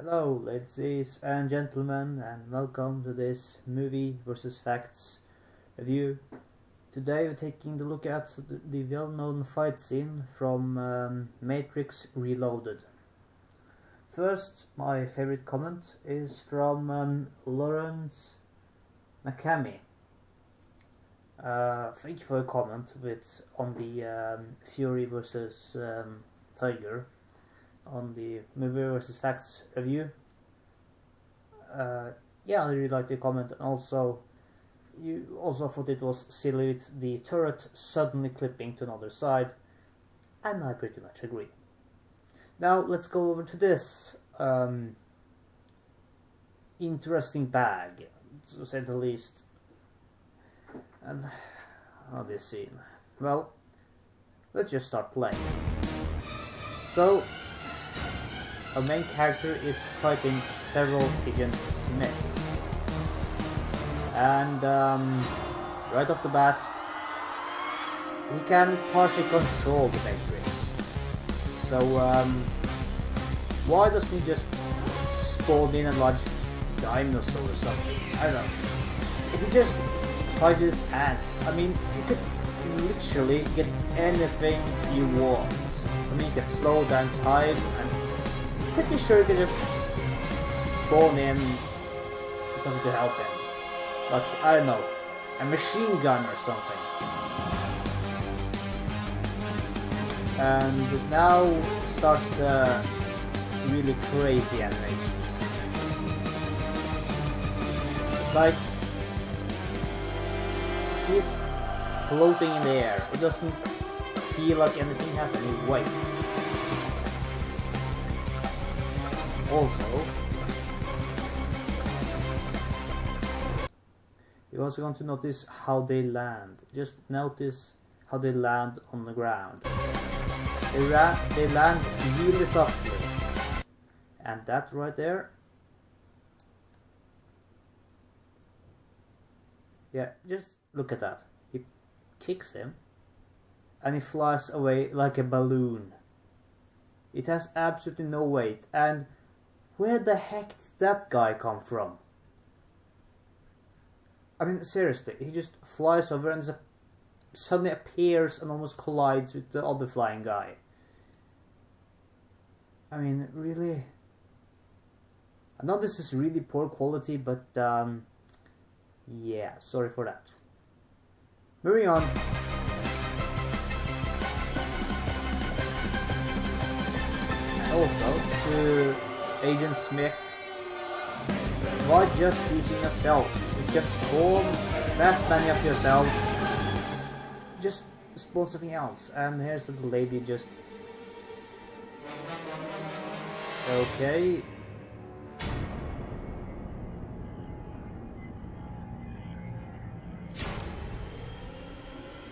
Hello, ladies and gentlemen, and welcome to this movie versus facts review. Today we're taking a look at the well-known fight scene from Matrix Reloaded. First, my favorite comment is from Lawrence McCamey. Thank you for a comment on the Fury versus Tiger on the movie versus facts review. Yeah, I really liked the comment, and also you also thought it was silly with the turret suddenly clipping to another side, and I pretty much agree. Now let's go over to this interesting bag, to say the least. And this scene. Well, let's just start playing. So, our main character is fighting several Agent Smiths, and right off the bat, he can partially control the Matrix. So why doesn't he just spawn in a large dinosaur or something? I don't know. If he just fight with his hands, I mean, you could literally get anything you want. I mean, you can slow down time, and pretty sure you can just spawn in something to help him. Like, I don't know, a machine gun or something. And now starts the really crazy animations. Like, he's floating in the air. It doesn't feel like anything has any weight. Also, you're also going to notice how they land. Just notice how they land on the ground. They land really softly. And that right there, yeah, just look at that. He kicks him and he flies away like a balloon. It has absolutely no weight, and where the heck did that guy come from? I mean, seriously, he just flies over and suddenly appears and almost collides with the other flying guy. I mean, really? I know this is really poor quality, but yeah, sorry for that. Moving on. Also, to Agent Smith, why just using yourself? You can spawn that many of yourselves. Just spawn something else. And here's the lady just... Okay.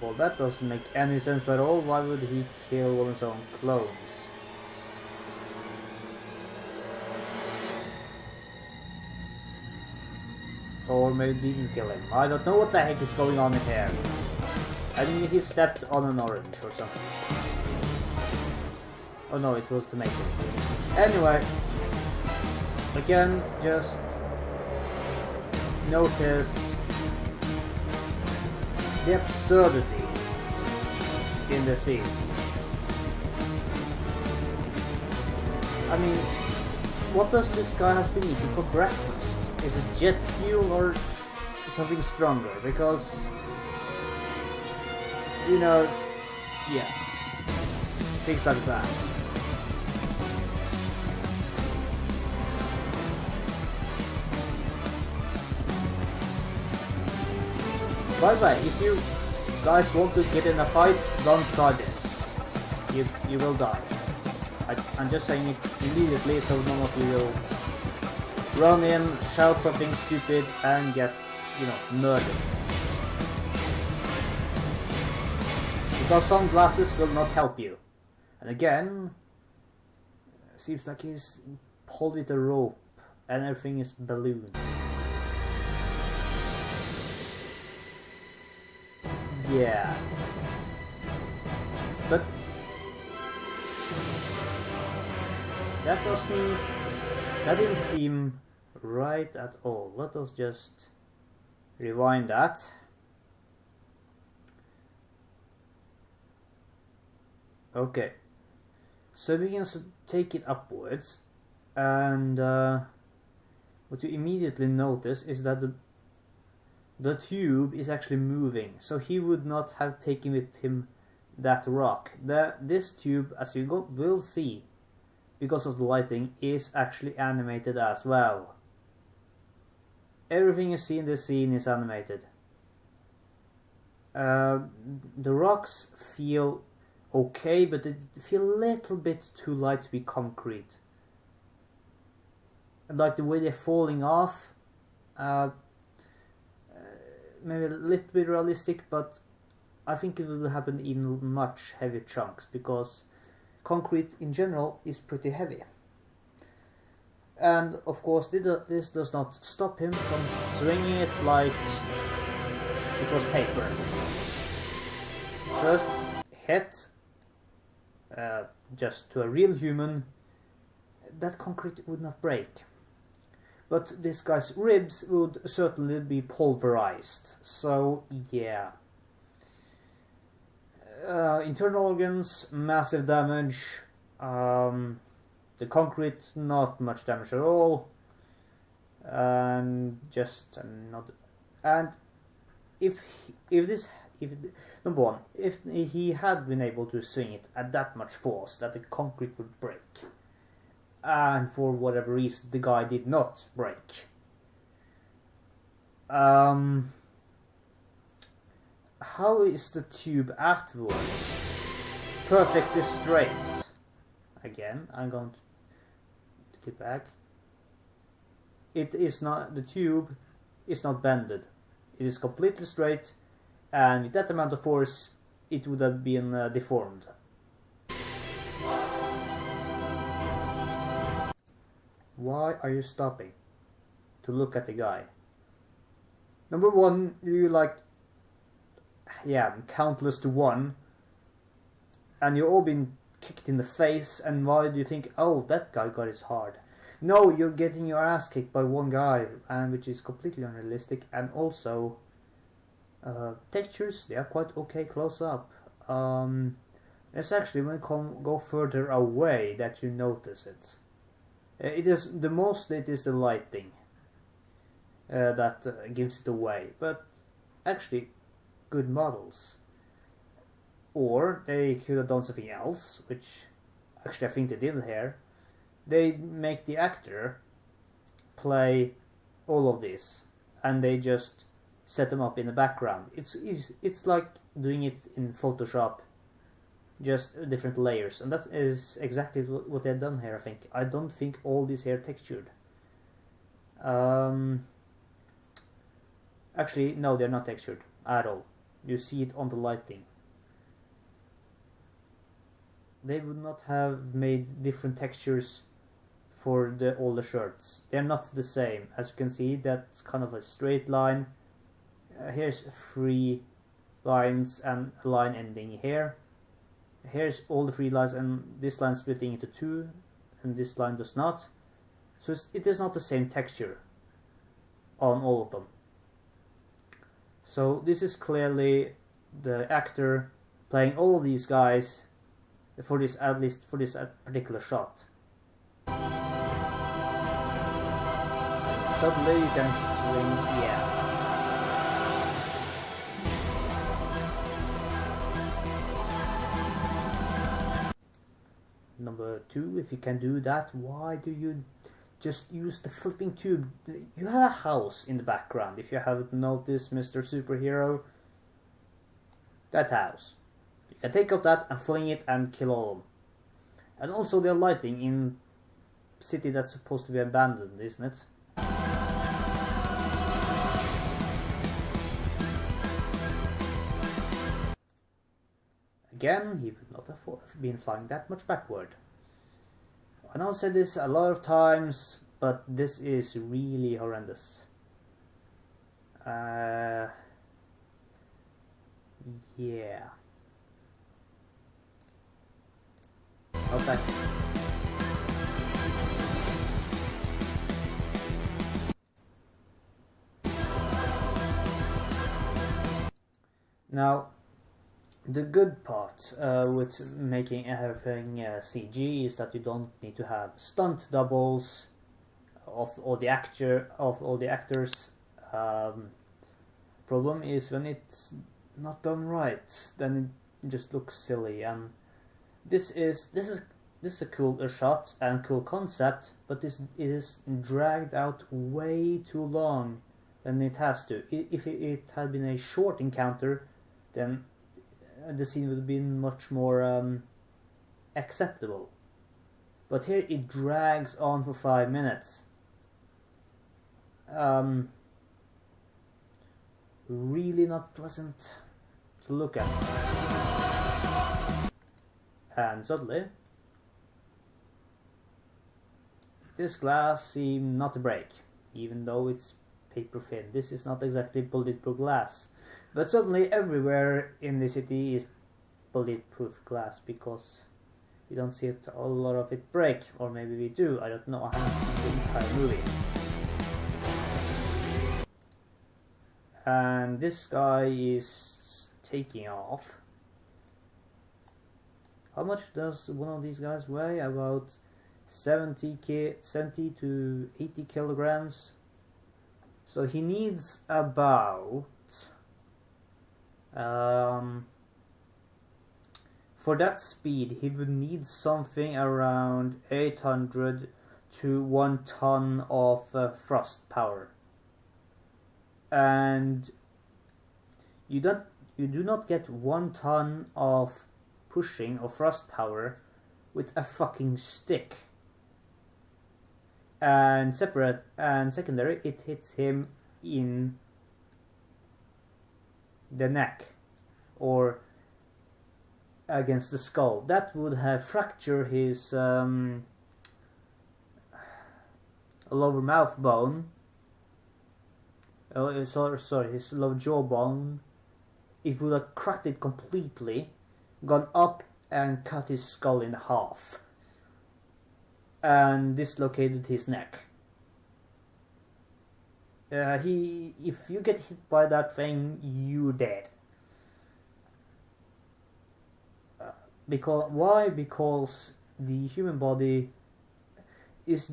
Well, that doesn't make any sense at all. Why would he kill one of his own clones? Or maybe didn't kill him. I don't know what the heck is going on in here. I mean, he stepped on an orange or something. Oh no, it was the maker. Anyway, again, just notice the absurdity in the scene. I mean, what does this guy has been eating for breakfast? Is it jet fuel or something stronger? Because, you know, yeah, things like that. By the way, if you guys want to get in a fight, don't try this. You will die. I'm just saying it immediately so none of you will run in, shout something stupid, and get, you know, murdered. Because sunglasses will not help you. And again, seems like he's pulled with a rope and everything is balloons. Yeah. But that doesn't That didn't seem right at all. Let us just rewind that. Okay, so we can take it upwards, and what you immediately notice is that the tube is actually moving, so he would not have taken with him that rock. This tube, as you will see, because of the lighting, is actually animated as well. Everything you see in this scene is animated. The rocks feel okay, but they feel a little bit too light to be concrete. And like the way they're falling off, maybe a little bit realistic, but I think it will happen in much heavier chunks, because concrete in general is pretty heavy. And of course this does not stop him from swinging it like it was paper. First hit, just to a real human, that concrete would not break. But this guy's ribs would certainly be pulverized, so yeah. Internal organs, massive damage. The concrete, not much damage at all. And just another. And if number one, if he had been able to swing it at that much force, that the concrete would break, and for whatever reason the guy did not break, how is the tube afterwards? Perfectly straight. Again, I'm going to get back. It is not, the tube is not bended. It is completely straight, and with that amount of force it would have been deformed. Why are you stopping to look at the guy? Number one, you like, yeah, countless to one, and you've all been kicked in the face, and why do you think, oh, that guy got his hard? No, you're getting your ass kicked by one guy, and which is completely unrealistic. And also textures, they are quite okay close up. It's actually when you go further away that you notice it. It is the most, it is the lighting that gives it away, but actually good models. Or they could have done something else, which actually I think they did here. They make the actor play all of this, and they just set them up in the background. It's like doing it in Photoshop, just different layers, and that is exactly what they've done here. I don't think all these here textured. Actually, no, they're not textured at all. You see it on the lighting. They would not have made different textures for all the shirts. They're not the same. As you can see, that's kind of a straight line. Here's 3 lines and a line ending here. Here's all the 3 lines, and this line splitting into 2, and this line does not. So it is not the same texture on all of them. So this is clearly the actor playing all of these guys for this, at least for this particular shot. Suddenly you can swing, yeah. Number 2, if you can do that, why do you just use the flipping tube? You have a house in the background, if you haven't noticed, Mr. Superhero. That house. You can take up that and fling it and kill all of them. And also they're lighting in city that's supposed to be abandoned, isn't it? Again, he would not have been flying that much backward. I know I said this a lot of times, but this is really horrendous. Yeah. Now, the good part with making everything CG is that you don't need to have stunt doubles of all the actors. Problem is when it's not done right, then it just looks silly. And this is a cool shot and cool concept, but this is dragged out way too long than it has to. If it had been a short encounter, then the scene would have been much more acceptable. But here it drags on for 5 minutes. Really not pleasant to look at. And suddenly, this glass seemed not to break, even though it's paper thin. This is not exactly bulletproof glass. But suddenly everywhere in the city is bulletproof glass because we don't see a lot of it break. Or maybe we do, I don't know, I haven't seen the entire movie. And this guy is taking off. How much does one of these guys weigh? About 70 to 80 kilograms. So he needs about for that speed he would need something around 800 to 1 ton of thrust power. And you do not get 1 ton of pushing or thrust power with a fucking stick. And secondary, it hits him in the neck or against the skull. That would have fractured his lower mouth bone. Sorry, his lower jawbone. It would have cracked it completely, gone up and cut his skull in half, and dislocated his neck. If you get hit by that thing, you're dead. Why? Because the human body is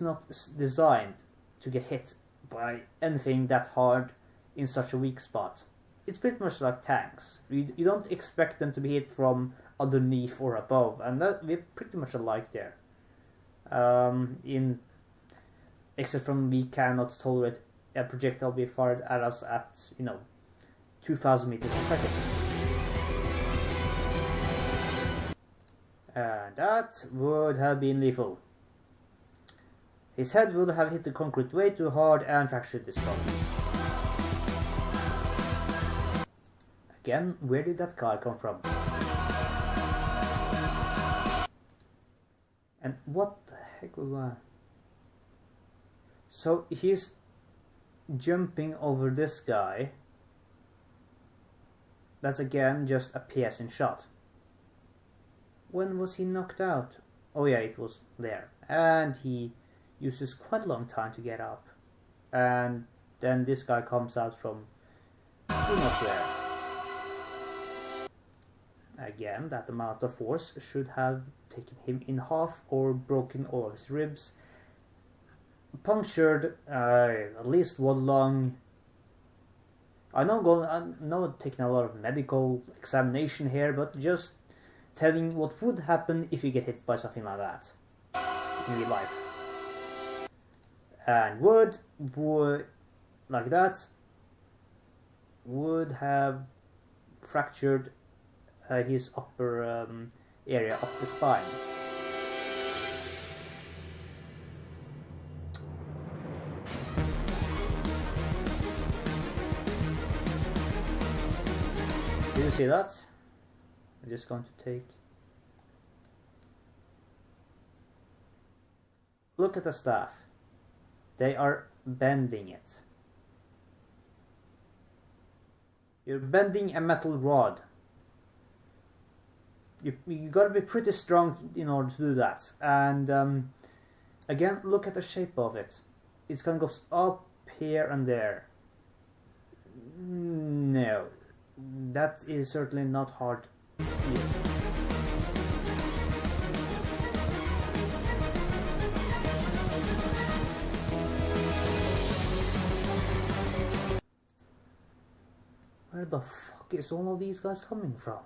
not designed to get hit by anything that hard in such a weak spot. It's pretty much like tanks. You don't expect them to be hit from underneath or above, and that we're pretty much alike there. Except from we cannot tolerate a projectile be fired at us at 2,000 meters a second. And that would have been lethal. His head would have hit the concrete way too hard and fractured the skull. Again, where did that car come from? And what the heck was that? So he's jumping over this guy. That's again just a piercing shot. When was he knocked out? Oh yeah, it was there. And he uses quite a long time to get up. And then this guy comes out from who knows where. Again, that amount of force should have taken him in half or broken all of his ribs, punctured at least one lung. I'm not taking a lot of medical examination here, but just telling what would happen if you get hit by something like that in real life. And would like that would have fractured his upper area of the spine. Did you see that? I'm just going to take... Look at the staff. They are bending it. You're bending a metal rod. You gotta be pretty strong in order to do that. And again, look at the shape of it. It's gonna go up here and there. No. that is certainly not hard steel. Where the fuck is all of these guys coming from?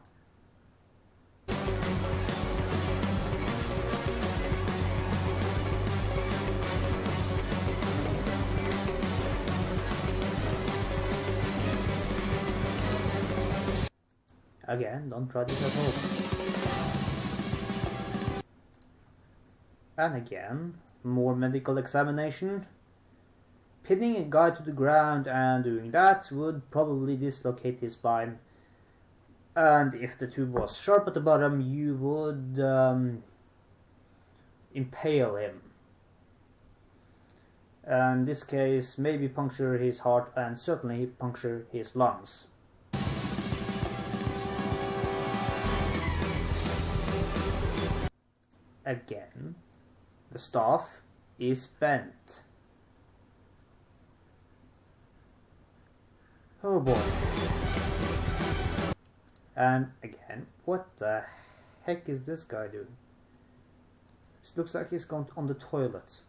Again, don't try this at home. And again, more medical examination. Pinning a guy to the ground and doing that would probably dislocate his spine. And if the tube was sharp at the bottom, you would impale him. And in this case, maybe puncture his heart and certainly puncture his lungs. Again, the staff is bent. Oh boy. And again, what the heck is this guy doing? It looks like he's gone on the toilet.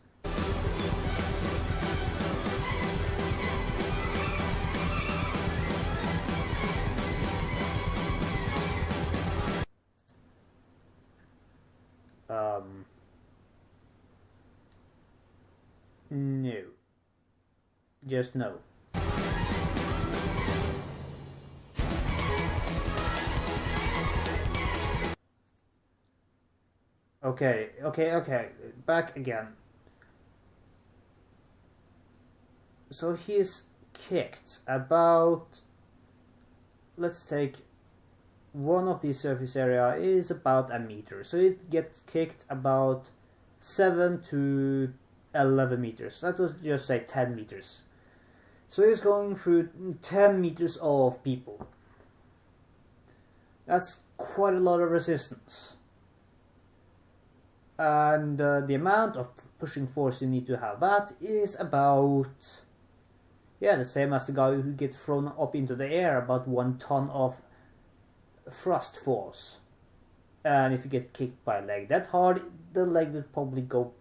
No. Just no. Okay. Back again. So he's kicked about... Let's take... One of the surface area is about a meter. So it gets kicked about 7 to 11 meters. Let us just say 10 meters. So he's going through 10 meters of people. That's quite a lot of resistance. And the amount of pushing force you need to have that is about... Yeah, the same as the guy who gets thrown up into the air, about 1 ton of thrust force. And if you get kicked by a leg that hard, the leg will probably go,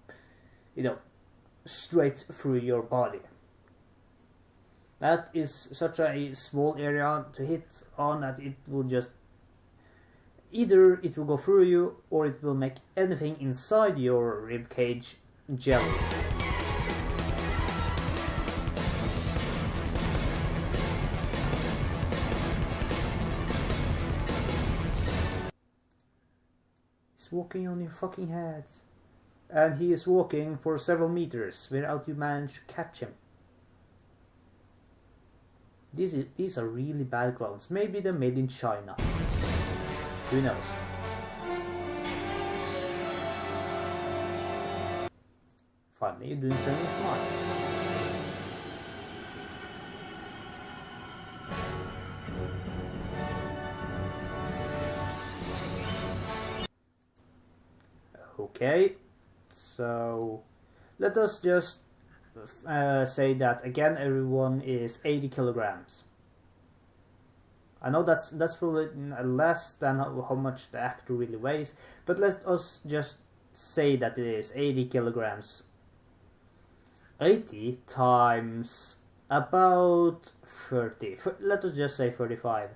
straight through your body. That is such a small area to hit on that it will just... Either it will go through you, or it will make anything inside your rib cage jelly. He's walking on your fucking heads. And he is walking for several meters without you manage to catch him. These are really bad clones. Maybe they're made in China. Who knows? Finally, you're doing something smart. Okay, so let us just say that again everyone is 80 kilograms. I know that's probably less than how much the actor really weighs, but let us just say that it is 80 kilograms. 80 times about 30. Let us just say 35.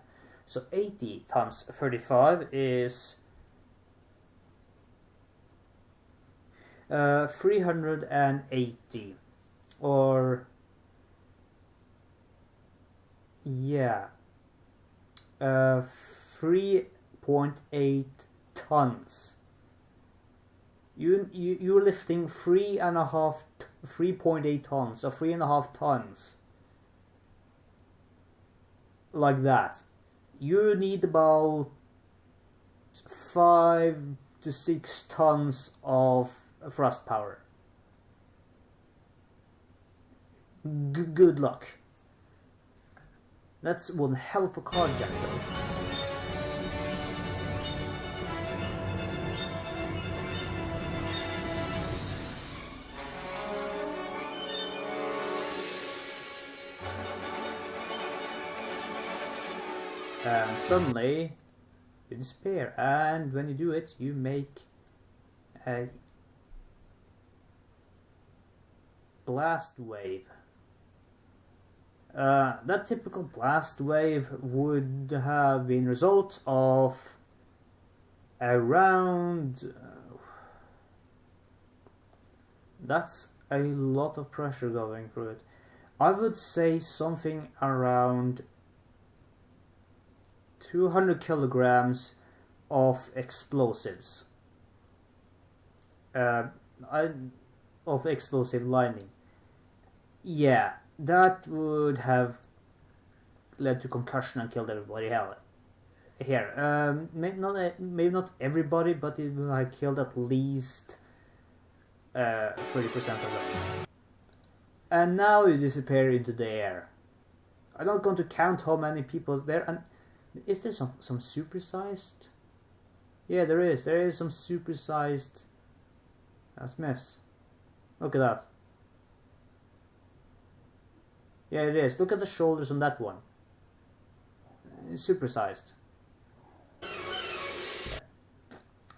So 80 times 35 is 380. Or yeah. 3.8 tons. You're lifting 3.8 tons, or 3.5 tons. Like that. You need about 5 to 6 tons of thrust power. Good luck. That's one hell of a carjack though. and suddenly you despair, and when you do it you make a blast wave. That typical blast wave would have been result of around that's a lot of pressure going through it. I would say something around 200 kilograms of explosives, of explosive lining. Yeah, that would have led to concussion and killed everybody. Hell, here, maybe not everybody, but it would have killed at least 30% of them. And now you disappear into the air. I'm not going to count how many people is there. And is there some supersized? Yeah, there is. There is some supersized Smiths. Look at that. Yeah, it is. Look at the shoulders on that one. It's supersized.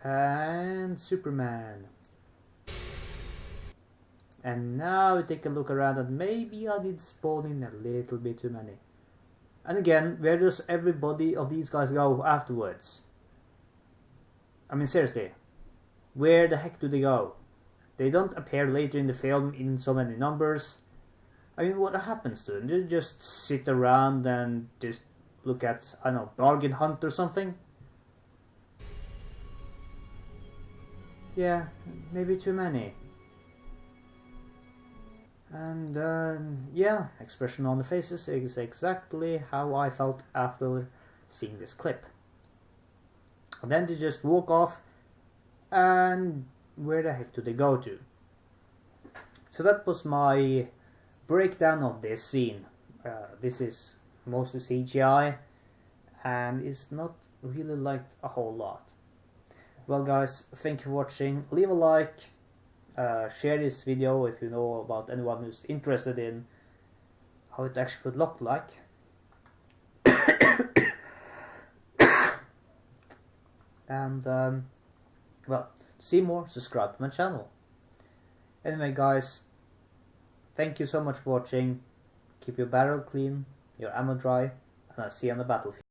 And Superman. And now we take a look around, and maybe I did spawn in a little bit too many. And again, where does everybody of these guys go afterwards? I mean, seriously, where the heck do they go? They don't appear later in the film in so many numbers. I mean, what happens to them? They just sit around and just look at, I don't know, bargain hunt or something? Yeah, maybe too many. And yeah, expression on the faces is exactly how I felt after seeing this clip. And then they just walk off, and where the heck do they go to? So that was my breakdown of this scene. This is mostly CGI, and it's not really liked a whole lot. Well guys, thank you for watching. Leave a like. Share this video if you know about anyone who's interested in how it actually would look like. And well, to see more, subscribe to my channel. Anyway guys, thank you so much for watching. Keep your barrel clean, your ammo dry, and I'll see you on the battlefield.